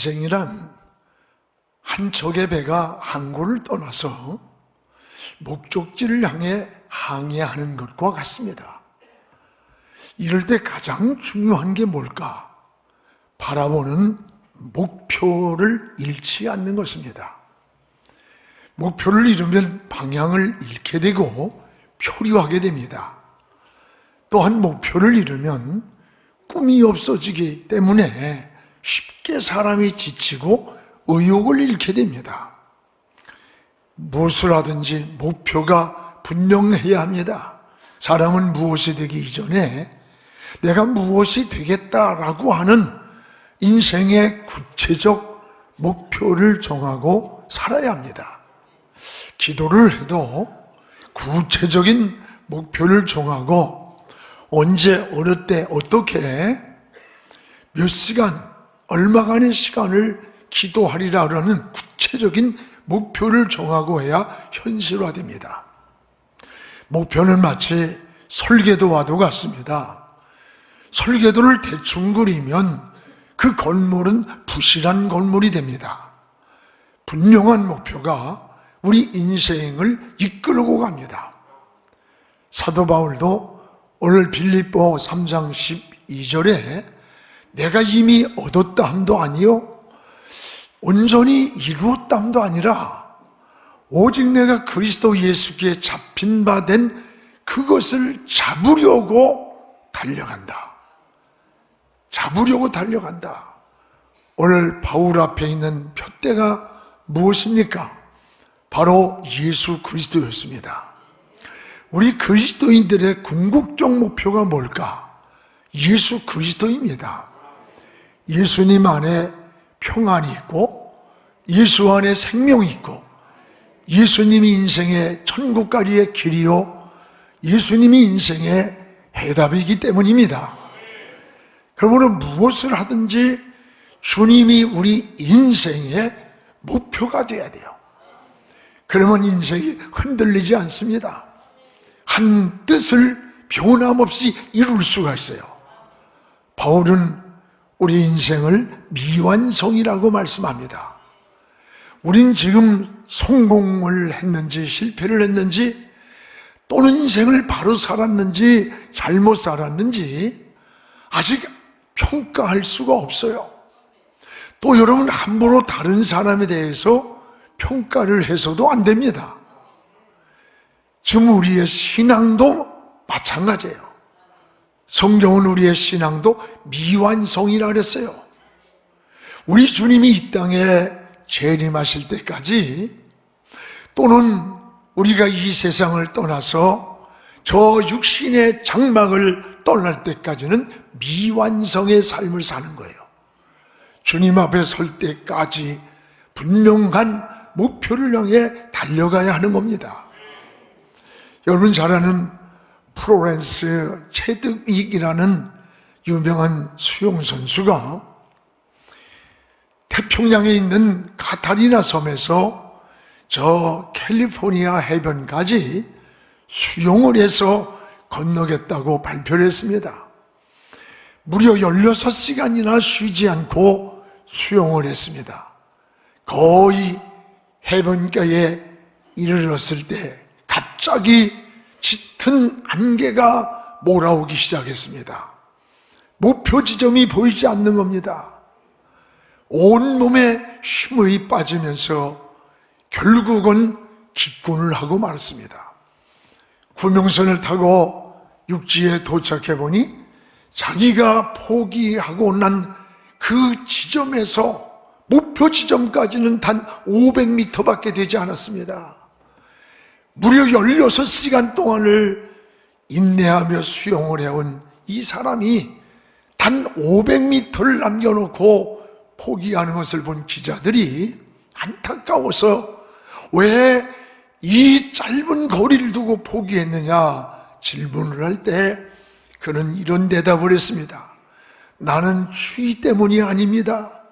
인생이란 한 척의 배가 항구를 떠나서 목적지를 향해 항해하는 것과 같습니다. 이럴 때 가장 중요한 게 뭘까? 바라보는 목표를 잃지 않는 것입니다. 목표를 잃으면 방향을 잃게 되고 표류하게 됩니다. 또한 목표를 잃으면 꿈이 없어지기 때문에 쉽게 사람이 지치고 의욕을 잃게 됩니다. 무엇을 하든지 목표가 분명해야 합니다. 사람은 무엇이 되기 이전에 내가 무엇이 되겠다라고 하는 인생의 구체적 목표를 정하고 살아야 합니다. 기도를 해도 구체적인 목표를 정하고 언제, 어느 때, 어떻게 몇 시간, 얼마간의 시간을 기도하리라는 구체적인 목표를 정하고 해야 현실화됩니다. 목표는 마치 설계도와도 같습니다. 설계도를 대충 그리면 그 건물은 부실한 건물이 됩니다. 분명한 목표가 우리 인생을 이끌고 갑니다. 사도 바울도 오늘 빌립보 3장 12절에 내가 이미 얻었다 함도 아니요 온전히 이루었다 함도 아니라 오직 내가 그리스도 예수께 잡힌 바 된 그것을 잡으려고 달려간다. 잡으려고 달려간다. 오늘 바울 앞에 있는 표대가 무엇입니까? 바로 예수 그리스도였습니다. 우리 그리스도인들의 궁극적 목표가 뭘까? 예수 그리스도입니다. 예수님 안에 평안이 있고 예수 안에 생명이 있고 예수님이 인생의 천국까지의 길이요 예수님이 인생의 해답이기 때문입니다. 그러므로 무엇을 하든지 주님이 우리 인생의 목표가 되어야 돼요. 그러면 인생이 흔들리지 않습니다. 한 뜻을 변함없이 이룰 수가 있어요. 바울은 우리 인생을 미완성이라고 말씀합니다. 우린 지금 성공을 했는지 실패를 했는지 또는 인생을 바로 살았는지 잘못 살았는지 아직 평가할 수가 없어요. 또 여러분 함부로 다른 사람에 대해서 평가를 해서도 안 됩니다. 지금 우리의 신앙도 마찬가지예요. 성경은 우리의 신앙도 미완성이라 그랬어요. 우리 주님이 이 땅에 재림하실 때까지 또는 우리가 이 세상을 떠나서 저 육신의 장막을 떠날 때까지는 미완성의 삶을 사는 거예요. 주님 앞에 설 때까지 분명한 목표를 향해 달려가야 하는 겁니다. 여러분 잘 아는 플로렌스 체드윅이라는 유명한 수영선수가 태평양에 있는 카타리나 섬에서 저 캘리포니아 해변까지 수영을 해서 건너겠다고 발표를 했습니다. 무려 16시간이나 쉬지 않고 수영을 했습니다. 거의 해변가에 이르렀을 때 갑자기 짙은 안개가 몰아오기 시작했습니다. 목표 지점이 보이지 않는 겁니다. 온몸에 힘이 빠지면서 결국은 기권을 하고 말았습니다. 구명선을 타고 육지에 도착해 보니 자기가 포기하고 난 그 지점에서 목표 지점까지는 단 500m밖에 되지 않았습니다. 무려 16시간 동안을 인내하며 수영을 해온 이 사람이 단 500m를 남겨놓고 포기하는 것을 본 기자들이 안타까워서 왜 이 짧은 거리를 두고 포기했느냐 질문을 할 때 그는 이런 대답을 했습니다. 나는 추위 때문이 아닙니다.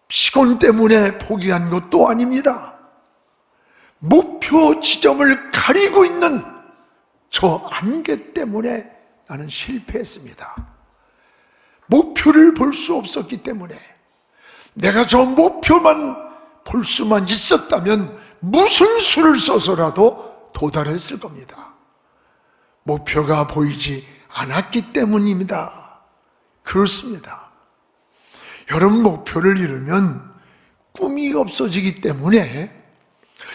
피곤 때문에 포기한 것도 아닙니다. 목표 지점을 가리고 있는 저 안개 때문에 나는 실패했습니다. 목표를 볼 수 없었기 때문에 내가 저 목표만 볼 수만 있었다면 무슨 수를 써서라도 도달했을 겁니다. 목표가 보이지 않았기 때문입니다. 그렇습니다. 여러분, 목표를 이루면 꿈이 없어지기 때문에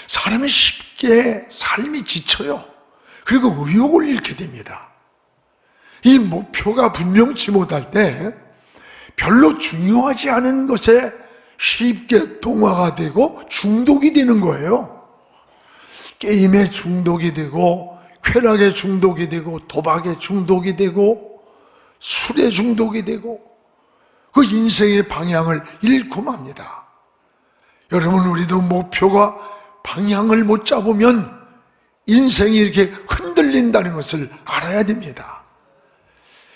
사람이 쉽게 삶이 지쳐요. 그리고 의욕을 잃게 됩니다. 이 목표가 분명치 못할 때 별로 중요하지 않은 것에 쉽게 동화가 되고 중독이 되는 거예요. 게임에 중독이 되고, 쾌락에 중독이 되고, 도박에 중독이 되고, 술에 중독이 되고, 그 인생의 방향을 잃고 맙니다. 여러분, 우리도 목표가 방향을 못 잡으면 인생이 이렇게 흔들린다는 것을 알아야 됩니다.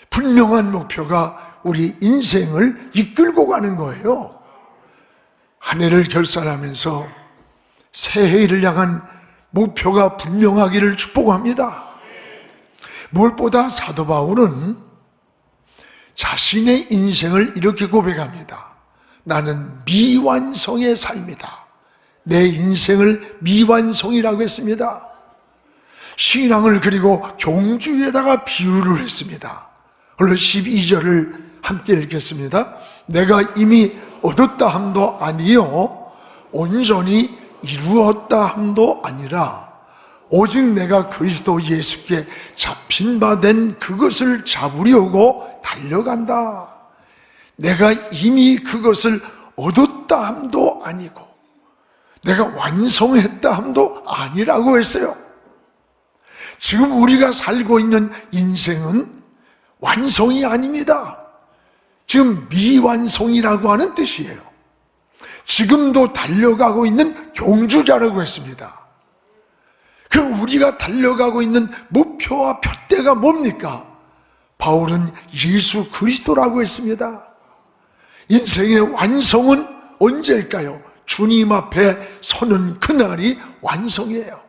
분명한 목표가 우리 인생을 이끌고 가는 거예요. 한 해를 결산하면서 새해를 향한 목표가 분명하기를 축복합니다. 무엇보다 사도 바울은 자신의 인생을 이렇게 고백합니다. 나는 미완성의 삶이다. 내 인생을 미완성이라고 했습니다. 신앙을 그리고 경주에다가 비유를 했습니다. 오늘 12절을 함께 읽겠습니다. 내가 이미 얻었다 함도 아니요 온전히 이루었다 함도 아니라 오직 내가 그리스도 예수께 잡힌 바 된 그것을 잡으려고 달려간다. 내가 이미 그것을 얻었다 함도 아니고 내가 완성했다 함도 아니라고 했어요. 지금 우리가 살고 있는 인생은 완성이 아닙니다. 지금 미완성이라고 하는 뜻이에요. 지금도 달려가고 있는 경주자라고 했습니다. 그럼 우리가 달려가고 있는 목표와 표대가 뭡니까? 바울은 예수 그리스도라고 했습니다. 인생의 완성은 언제일까요? 주님 앞에 서는 그날이 완성이에요.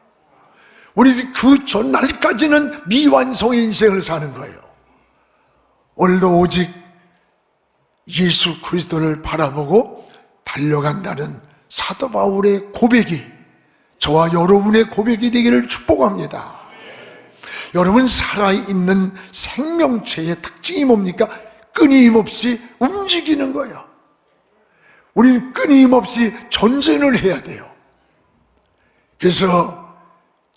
우리 그 전날까지는 미완성의 인생을 사는 거예요. 오늘도 오직 예수 그리스도를 바라보고 달려간다는 사도 바울의 고백이 저와 여러분의 고백이 되기를 축복합니다. 여러분, 살아있는 생명체의 특징이 뭡니까? 끊임없이 움직이는 거예요. 우리는 끊임없이 전진을 해야 돼요. 그래서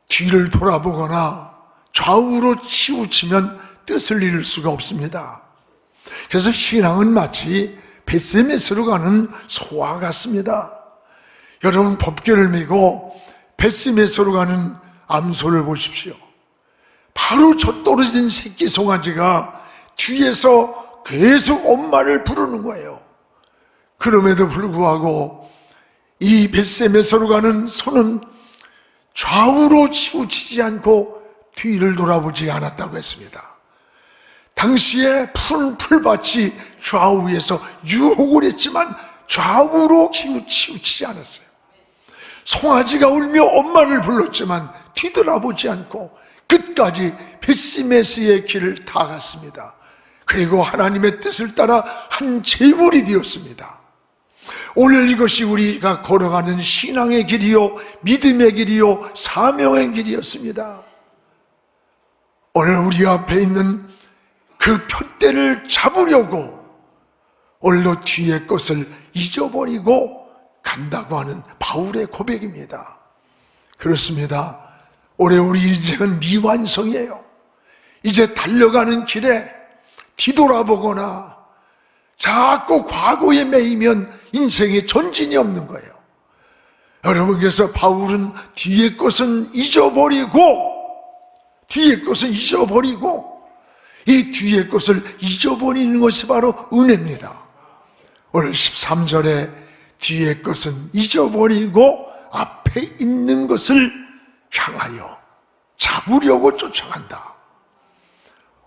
뒤를 돌아보거나 좌우로 치우치면 뜻을 잃을 수가 없습니다. 그래서 신앙은 마치 벳세메스로 가는 소와 같습니다. 여러분, 법궤를 메고 벳세메스로 가는 암소를 보십시오. 바로 젖떨어진 새끼 송아지가 뒤에서 계속 엄마를 부르는 거예요. 그럼에도 불구하고 이 벳세메스로 가는 소는 좌우로 치우치지 않고 뒤를 돌아보지 않았다고 했습니다. 당시에 푸른 풀밭이 좌우에서 유혹을 했지만 좌우로 치우치지 않았어요. 송아지가 울며 엄마를 불렀지만 뒤돌아보지 않고 끝까지 벳세메스의 길을 다 갔습니다. 그리고 하나님의 뜻을 따라 한 제물이 되었습니다. 오늘 이것이 우리가 걸어가는 신앙의 길이요, 믿음의 길이요, 사명의 길이었습니다. 오늘 우리 앞에 있는 그 표대를 잡으려고 오늘도 뒤의 것을 잊어버리고 간다고 하는 바울의 고백입니다. 그렇습니다. 올해 우리 인생은 미완성이에요. 이제 달려가는 길에 뒤돌아보거나 자꾸 과거에 매이면 인생에 전진이 없는 거예요. 여러분, 그래서 바울은 뒤의 것은 잊어버리고 이 뒤의 것을 잊어버리는 것이 바로 은혜입니다. 오늘 13절에 뒤의 것은 잊어버리고 앞에 있는 것을 향하여 잡으려고 쫓아간다.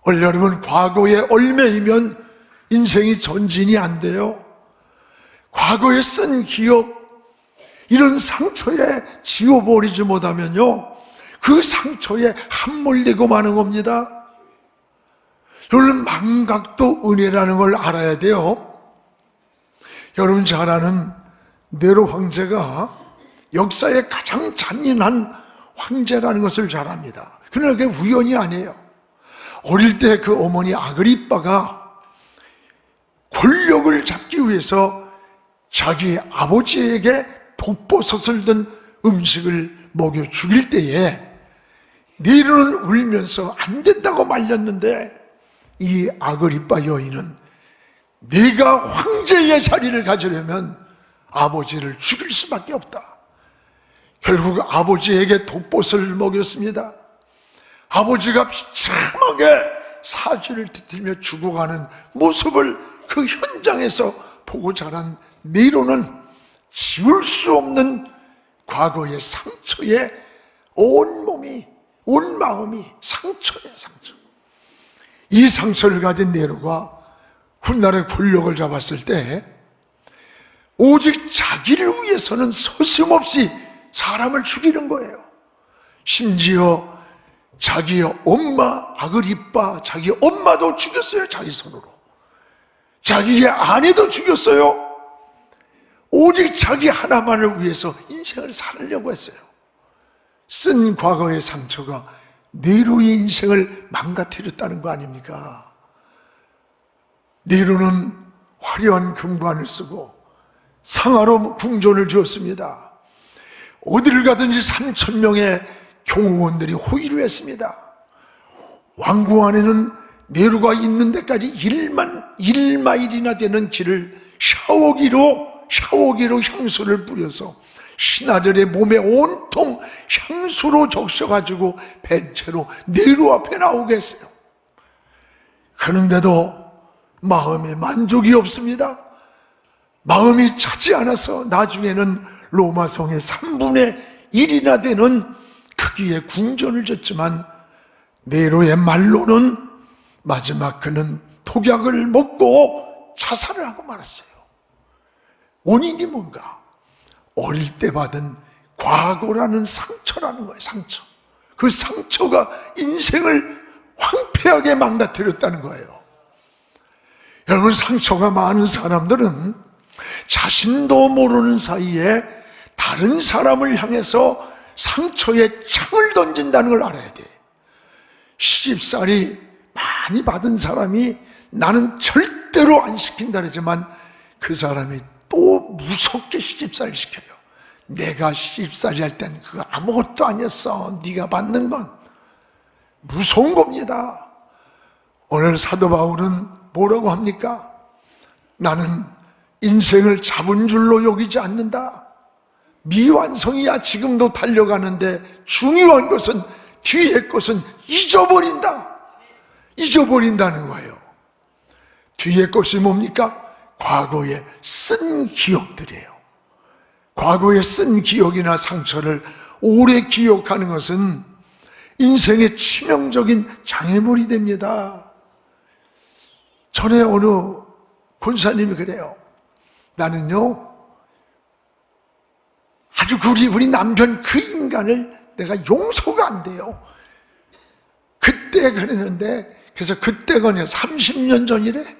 오늘 여러분, 과거에 얽매이면 인생이 전진이 안 돼요. 과거에 쓴 기억, 이런 상처에 지워버리지 못하면요, 그 상처에 함몰되고 마는 겁니다. 여러분, 망각도 은혜라는 걸 알아야 돼요. 여러분 잘 아는 네로 황제가 역사의 가장 잔인한 황제라는 것을 잘 압니다. 그러나 그게 우연이 아니에요. 어릴 때 그 어머니 아그리빠가 권력을 잡기 위해서 자기 아버지에게 독버섯을 든 음식을 먹여 죽일 때에 네로는 울면서 안 된다고 말렸는데 이 아그리빠 여인은 네가 황제의 자리를 가지려면 아버지를 죽일 수밖에 없다. 결국 아버지에게 독버섯을 먹였습니다. 아버지가 비참하게 사지를 뒤틀며 죽어가는 모습을 그 현장에서 보고 자란 네로는 지울 수 없는 과거의 상처에 온 몸이, 온 마음이 상처예요, 상처. 이 상처를 가진 네로가 훗날에 권력을 잡았을 때 오직 자기를 위해서는 서슴없이 사람을 죽이는 거예요. 심지어 자기의 엄마 아그리빠, 자기 엄마도 죽였어요. 자기 손으로. 자기의 아내도 죽였어요. 오직 자기 하나만을 위해서 인생을 살려고 했어요. 쓴 과거의 상처가 네로의 인생을 망가뜨렸다는 거 아닙니까? 네로는 화려한 금관을 쓰고 상하로 궁전을 지었습니다. 어디를 가든지 3,000명의 경호원들이 호위를 했습니다. 왕궁 안에는 네로가 있는 데까지 1마일이나 되는 길을 샤워기로 향수를 뿌려서 신하들의 몸에 온통 향수로 적셔가지고 벤체로 네로 앞에 나오게 했어요. 그런데도 마음에 만족이 없습니다. 마음이 차지 않아서 나중에는 로마성의 3분의 1이나 되는 크기의 궁전을 졌지만 네로의 말로는 마지막 그는 독약을 먹고 자살을 하고 말았어요. 원인이 뭔가? 어릴 때 받은 과거라는 상처라는 거예요. 상처. 그 상처가 인생을 황폐하게 망가뜨렸다는 거예요. 여러분, 상처가 많은 사람들은 자신도 모르는 사이에 다른 사람을 향해서 상처에 창을 던진다는 걸 알아야 돼. 시집살이 많이 받은 사람이 나는 절대로 안 시킨다 그러지만 그 사람이 또 무섭게 시집살이 시켜요. 내가 시집살이 할 땐 그거 아무것도 아니었어. 네가 받는 건 무서운 겁니다. 오늘 사도 바울은 뭐라고 합니까? 나는 인생을 잡은 줄로 여기지 않는다. 미완성이야. 지금도 달려가는데 중요한 것은 뒤에 것은 잊어버린다는 거예요. 뒤에 것이 뭡니까? 과거에 쓴 기억들이에요. 과거에 쓴 기억이나 상처를 오래 기억하는 것은 인생의 치명적인 장애물이 됩니다. 전에 어느 권사님이 그래요. 나는요, 아주 우리 남편 그 인간을 내가 용서가 안 돼요. 그때 그랬는데, 그래서 그때가 30년 전이래.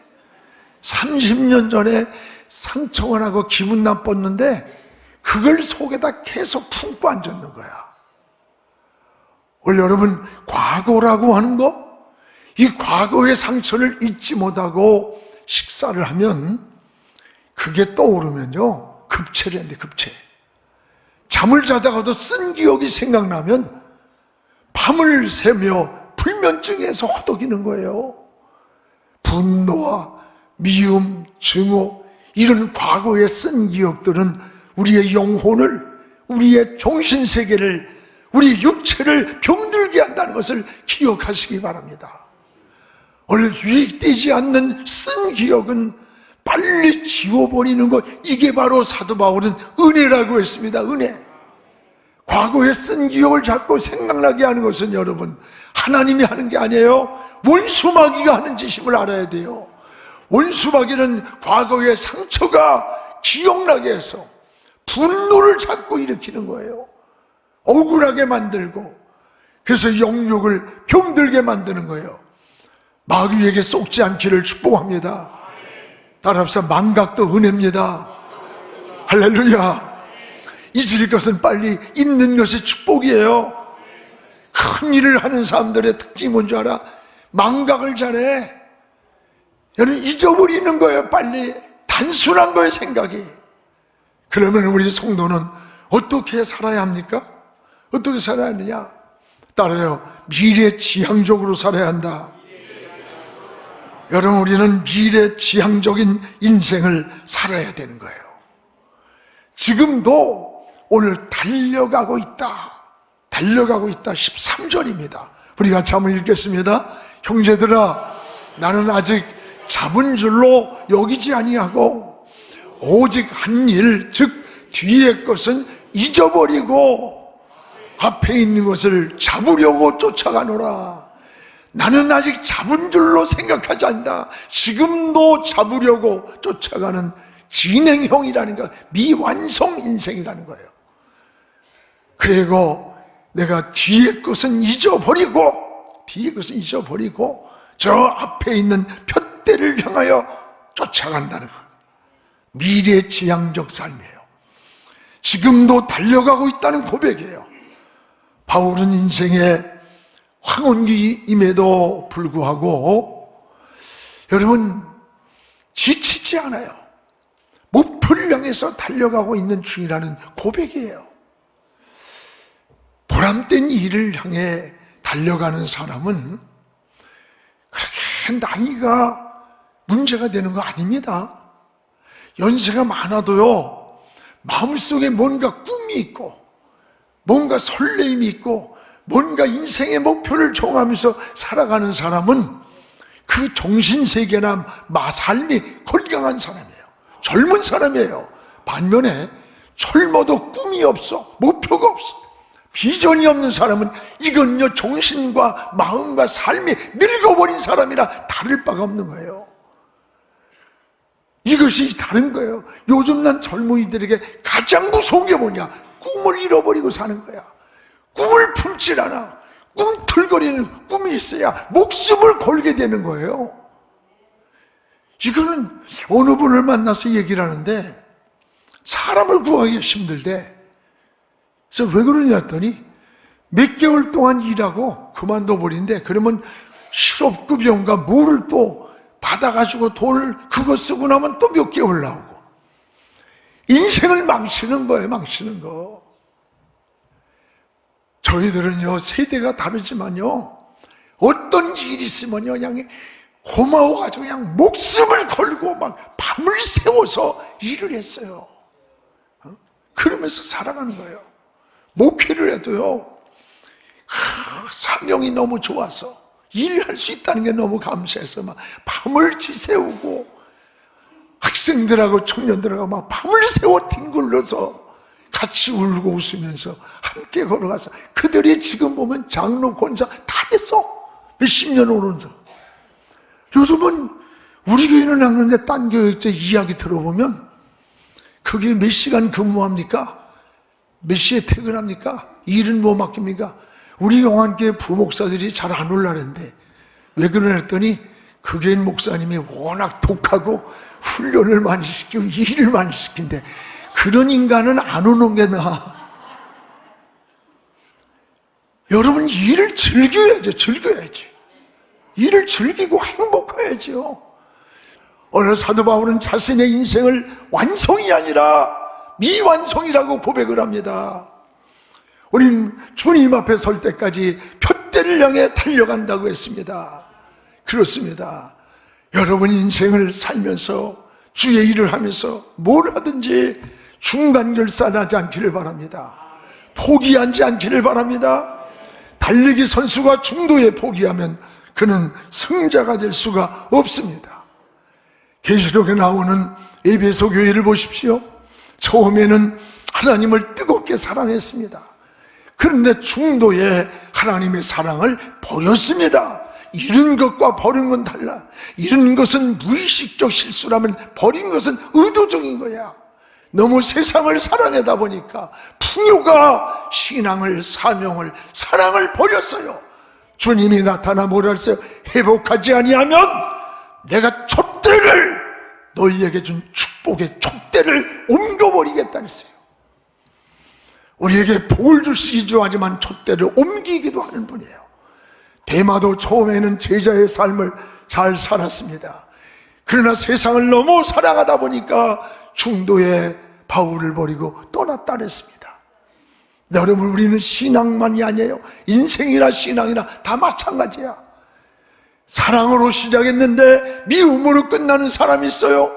30년 전에 상처가 나고 기분 나빴는데 그걸 속에다 계속 품고 앉았는 거야. 오늘 여러분, 과거라고 하는 거, 이 과거의 상처를 잊지 못하고 식사를 하면 그게 떠오르면요, 급체를 했는데 급체. 잠을 자다가도 쓴 기억이 생각나면 밤을 새며 불면증에서 허덕이는 거예요. 분노와 미움, 증오, 이런 과거에 쓴 기억들은 우리의 영혼을, 우리의 정신세계를, 우리 육체를 병들게 한다는 것을 기억하시기 바랍니다. 오늘 유익되지 않는 쓴 기억은 빨리 지워버리는 것, 이게 바로 사도 바울은 은혜라고 했습니다. 은혜. 과거에 쓴 기억을 자꾸 생각나게 하는 것은 여러분, 하나님이 하는 게 아니에요. 원수마귀가 하는 짓임을 알아야 돼요. 원수마귀는 과거의 상처가 기억나게 해서 분노를 자꾸 일으키는 거예요. 억울하게 만들고, 그래서 영육을 병들게 만드는 거예요. 마귀에게 속지 않기를 축복합니다. 따라합시다. 망각도 은혜입니다. 할렐루야. 잊을 것은 빨리 잊는 것이 축복이에요. 큰 일을 하는 사람들의 특징이 뭔지 알아? 망각을 잘해. 여러분, 잊어버리는 거예요. 빨리. 단순한 거예요, 생각이. 그러면 우리 성도는 어떻게 살아야 합니까? 어떻게 살아야 하느냐? 따라요. 미래지향적으로 살아야 한다. 여러분, 우리는 미래지향적인 인생을 살아야 되는 거예요. 지금도 오늘 달려가고 있다. 달려가고 있다. 13절입니다. 우리 같이 한번 읽겠습니다. 형제들아, 나는 아직 잡은 줄로 여기지 아니하고 오직 한 일, 즉 뒤의 것은 잊어버리고 앞에 있는 것을 잡으려고 쫓아가노라. 나는 아직 잡은 줄로 생각하지 않는다. 지금도 잡으려고 쫓아가는 진행형이라는 거, 미완성 인생이라는 거예요. 그리고 내가 뒤의 것은 잊어버리고 저 앞에 있는 푯대를 향하여 쫓아간다는 것. 미래지향적 삶이에요. 지금도 달려가고 있다는 고백이에요. 바울은 인생의 황혼기임에도 불구하고 여러분 지치지 않아요. 목표를 향해서 달려가고 있는 중이라는 고백이에요. 보람된 일을 향해 달려가는 사람은 그렇게 나이가 문제가 되는 거 아닙니다. 연세가 많아도요, 마음속에 뭔가 꿈이 있고 뭔가 설레임이 있고 뭔가 인생의 목표를 정하면서 살아가는 사람은 그 정신세계나 삶이 건강한 사람이에요. 젊은 사람이에요. 반면에 젊어도 꿈이 없어, 목표가 없어, 비전이 없는 사람은 이건요 정신과 마음과 삶이 늙어버린 사람이라 다를 바가 없는 거예요. 이것이 다른 거예요. 요즘 난 젊은이들에게 가장 무서운 게 뭐냐? 꿈을 잃어버리고 사는 거야. 꿈을 품질 않아. 꿈틀거리는 꿈이 있어야 목숨을 걸게 되는 거예요. 이거는 어느 분을 만나서 얘기를 하는데 사람을 구하기가 힘들대. 그래서 왜 그러냐 했더니 몇 개월 동안 일하고 그만둬 버린대. 그러면 실업급여인가 뭐를 또 받아가지고 돈 그거 쓰고 나면 또 몇 개월 나오고 인생을 망치는 거예요. 망치는 거. 저희들은요 세대가 다르지만요 어떤 일이 있으면요 그냥 고마워가지고 그냥 목숨을 걸고 막 밤을 새워서 일을 했어요. 그러면서 살아가는 거예요. 목회를 해도요 사명이 너무 좋아서 일할 수 있다는 게 너무 감사해서 막 밤을 지새우고 학생들하고 청년들하고 막 밤을 새워 뒹굴러서 같이 울고 웃으면서 함께 걸어가서 그들이 지금 보면 장로 권사 다 됐어. 몇십 년 오면서. 요즘은 우리 교회는 나는데 딴 교회 이야기 들어보면 그게 몇 시간 근무합니까? 몇 시에 퇴근합니까? 일은 뭐 맡깁니까? 우리 용안교회 부목사들이 잘 안 올라는데 왜 그러냐 했더니 그 교회 목사님이 워낙 독하고 훈련을 많이 시키고 일을 많이 시킨대. 그런 인간은 안 오는 게 나아. 여러분 일을 즐겨야죠. 즐겨야지. 일을 즐기고 행복해야죠. 오늘 사도 바울은 자신의 인생을 완성이 아니라 미완성이라고 고백을 합니다. 우린 주님 앞에 설 때까지 푯대를 향해 달려간다고 했습니다. 그렇습니다. 여러분 인생을 살면서 주의 일을 하면서 뭘 하든지 중간결산하지 않기를 바랍니다. 포기하지 않기를 바랍니다. 달리기 선수가 중도에 포기하면 그는 승자가 될 수가 없습니다. 계시록에 나오는 에베소 교회를 보십시오. 처음에는 하나님을 뜨겁게 사랑했습니다. 그런데 중도에 하나님의 사랑을 버렸습니다. 잃은 것과 버린 건 달라. 잃은 것은 무의식적 실수라면 버린 것은 의도적인 거야. 너무 세상을 사랑하다 보니까 풍요가 신앙을, 사명을, 사랑을 버렸어요. 주님이 나타나 뭐라 했어요? 회복하지 아니하면 내가 촛대를 너희에게 준 축복의 촛대를 옮겨버리겠다 했어요. 우리에게 복을 주시기도 하지만 촛대를 옮기기도 하는 분이에요. 데마도 처음에는 제자의 삶을 잘 살았습니다. 그러나 세상을 너무 사랑하다 보니까 중도에 바울을 버리고 떠났다 그랬습니다. 여러분, 우리는 신앙만이 아니에요. 인생이나 신앙이나 다 마찬가지야. 사랑으로 시작했는데 미움으로 끝나는 사람이 있어요.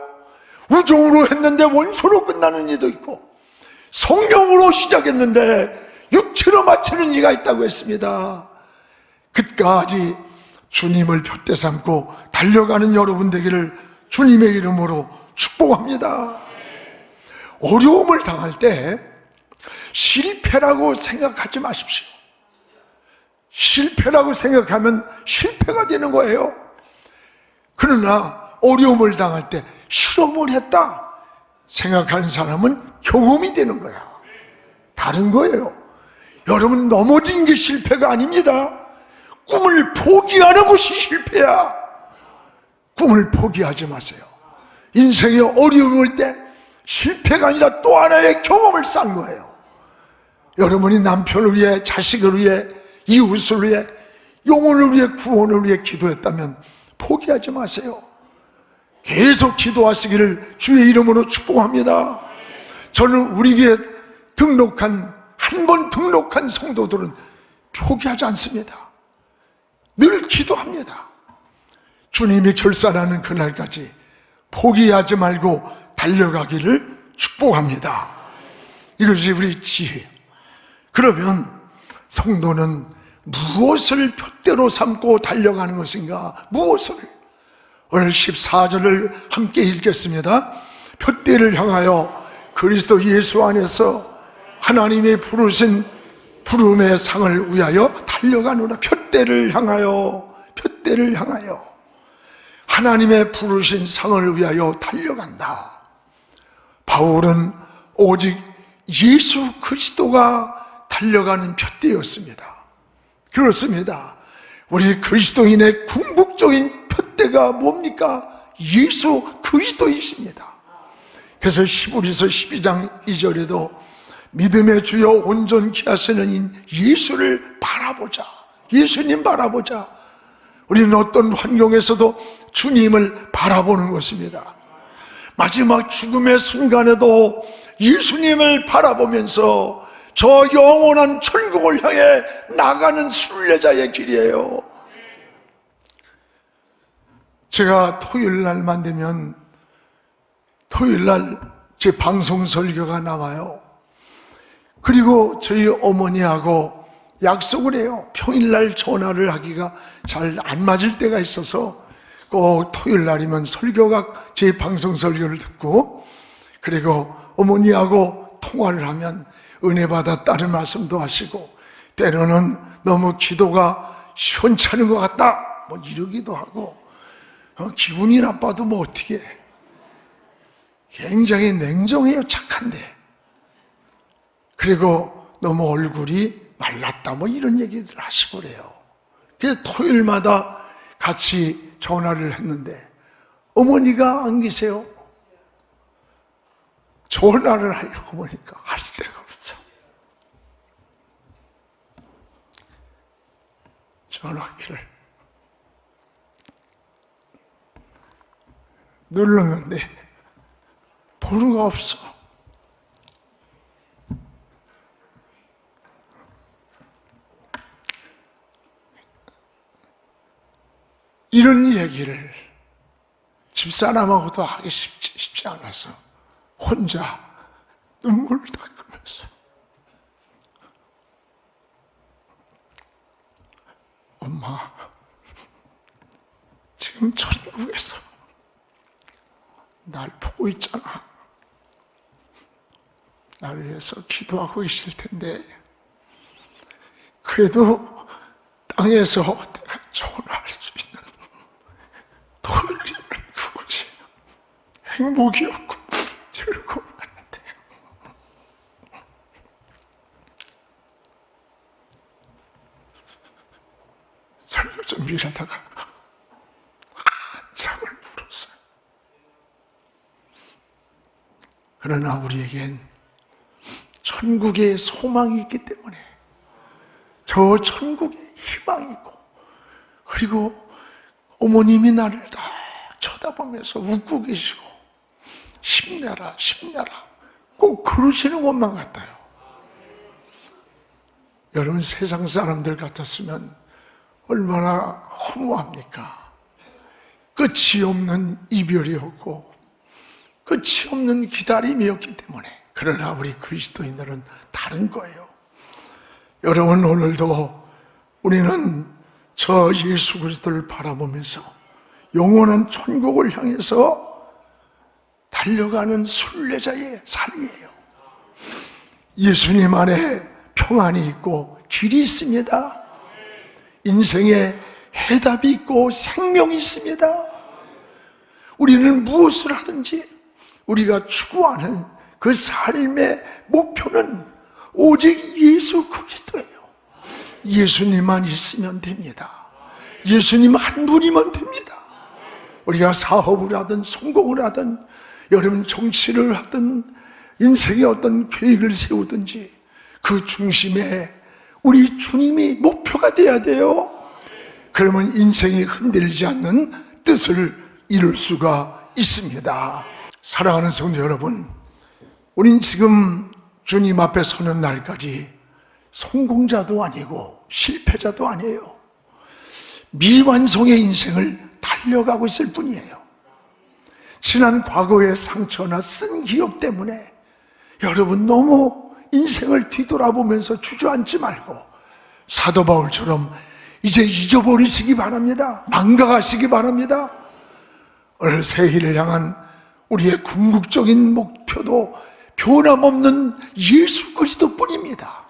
우정으로 했는데 원수로 끝나는 이도 있고, 성령으로 시작했는데 육체로 마치는 이가 있다고 했습니다. 끝까지 주님을 푯대 삼고 달려가는 여러분 되기를 주님의 이름으로 축복합니다. 어려움을 당할 때 실패라고 생각하지 마십시오. 실패라고 생각하면 실패가 되는 거예요. 그러나 어려움을 당할 때 실험을 했다 생각하는 사람은 경험이 되는 거야. 다른 거예요. 여러분, 넘어진 게 실패가 아닙니다. 꿈을 포기하는 것이 실패야. 꿈을 포기하지 마세요. 인생에 어려움이 올 때 실패가 아니라 또 하나의 경험을 쌓은 거예요. 여러분이 남편을 위해, 자식을 위해, 이웃을 위해, 영혼을 위해, 구원을 위해 기도했다면 포기하지 마세요. 계속 기도하시기를 주의 이름으로 축복합니다. 저는 우리에게 한 번 등록한 성도들은 포기하지 않습니다. 늘 기도합니다. 주님이 결산하는 그날까지 포기하지 말고 달려가기를 축복합니다. 이것이 우리 지혜. 그러면 성도는 무엇을 푯대로 삼고 달려가는 것인가? 무엇을? 오늘 14절을 함께 읽겠습니다. 푯대를 향하여 그리스도 예수 안에서 하나님이 부르신 부름의 상을 위하여 달려가노라. 푯대를 향하여, 푯대를 향하여 하나님의 부르신 상을 위하여 달려간다. 바울은 오직 예수 그리스도가 달려가는 푯대였습니다. 그렇습니다. 우리 그리스도인의 궁극적인 푯대가 뭡니까? 예수 그리스도이십니다. 그래서 히브리서 12장 2절에도 믿음의 주여 온전케 하시는 인 예수를 바라보자. 예수님 바라보자. 우리는 어떤 환경에서도 주님을 바라보는 것입니다. 마지막 죽음의 순간에도 예수님을 바라보면서 저 영원한 천국을 향해 나가는 순례자의 길이에요. 제가 토요일 날만 되면 토요일 날 제 방송 설교가 나와요. 그리고 저희 어머니하고 약속을 해요. 평일날 전화를 하기가 잘 안 맞을 때가 있어서 꼭 토요일 날이면 설교가 제 방송 설교를 듣고, 그리고 어머니하고 통화를 하면 은혜 받았다는 말씀도 하시고, 때로는 너무 기도가 시원찮은 것 같다 뭐 이러기도 하고, 기분이 나빠도 뭐 어떻게 해. 굉장히 냉정해요. 착한데. 그리고 너무 얼굴이 말랐다 뭐 이런 얘기들 하시고 그래요. 그래서 토요일마다 같이 전화를 했는데 어머니가 안 계세요. 전화를 하려고 보니까 할 데가 없어. 전화기를 눌렀는데 번호가 없어. 이런 얘기를 집사람하고도 하기 쉽지 않아서 혼자 눈물을 닦으면서 엄마, 지금 천국에서 날 보고 있잖아. 나를 위해서 기도하고 계실 텐데 그래도 땅에서 내가 전화할 수 있는 돌리는 그것이 행복이었고 즐거웠는데 설교 준비를 하다가 한참을 울었어요. 그러나 우리에겐 천국의 소망이 있기 때문에 저 천국에 희망이 있고, 그리고 어머님이 나를 딱 쳐다보면서 웃고 계시고 힘내라 힘내라 꼭 그러시는 것만 같아요. 여러분, 세상 사람들 같았으면 얼마나 허무합니까? 끝이 없는 이별이었고 끝이 없는 기다림이었기 때문에. 그러나 우리 그리스도인들은 다른 거예요. 여러분, 오늘도 우리는 저 예수 그리스도를 바라보면서 영원한 천국을 향해서 달려가는 순례자의 삶이에요. 예수님 안에 평안이 있고 길이 있습니다. 인생에 해답이 있고 생명이 있습니다. 우리는 무엇을 하든지 우리가 추구하는 그 삶의 목표는 오직 예수 그리스도예요. 예수님만 있으면 됩니다. 예수님 한 분이면 됩니다. 우리가 사업을 하든 성공을 하든 여러분 정치를 하든 인생의 어떤 계획을 세우든지 그 중심에 우리 주님이 목표가 돼야 돼요. 그러면 인생이 흔들리지 않는 뜻을 이룰 수가 있습니다. 사랑하는 성도 여러분, 우린 지금 주님 앞에 서는 날까지 성공자도 아니고 실패자도 아니에요. 미완성의 인생을 달려가고 있을 뿐이에요. 지난 과거의 상처나 쓴 기억 때문에 여러분 너무 인생을 뒤돌아보면서 주저앉지 말고 사도 바울처럼 이제 잊어버리시기 바랍니다. 망각하시기 바랍니다. 오늘 새해를 향한 우리의 궁극적인 목표도 변함없는 예수 그리스도 뿐입니다.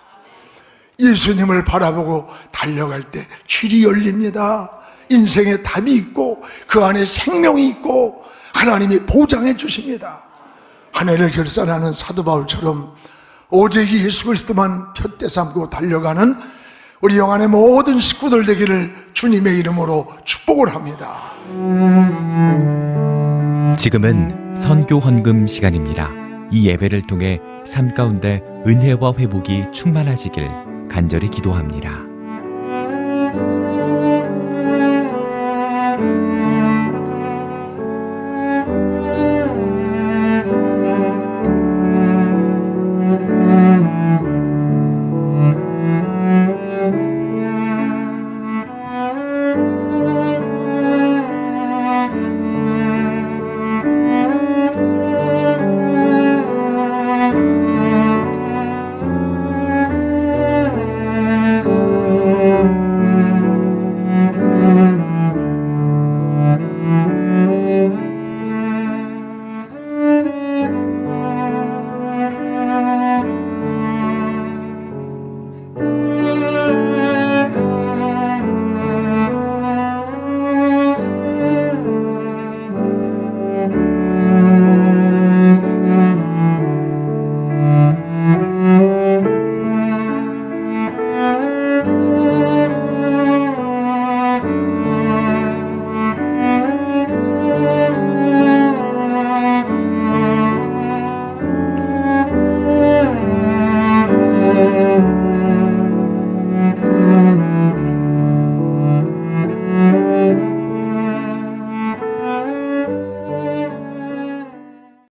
예수님을 바라보고 달려갈 때 길이 열립니다. 인생에 답이 있고 그 안에 생명이 있고 하나님이 보장해 주십니다. 한 해를 결산하는 사도 바울처럼 오직 예수 그리스도만 푯대 삼고 달려가는 우리 영안의 모든 식구들 되기를 주님의 이름으로 축복을 합니다. 지금은 선교 헌금 시간입니다. 이 예배를 통해 삶 가운데 은혜와 회복이 충만하시길 간절히 기도합니다.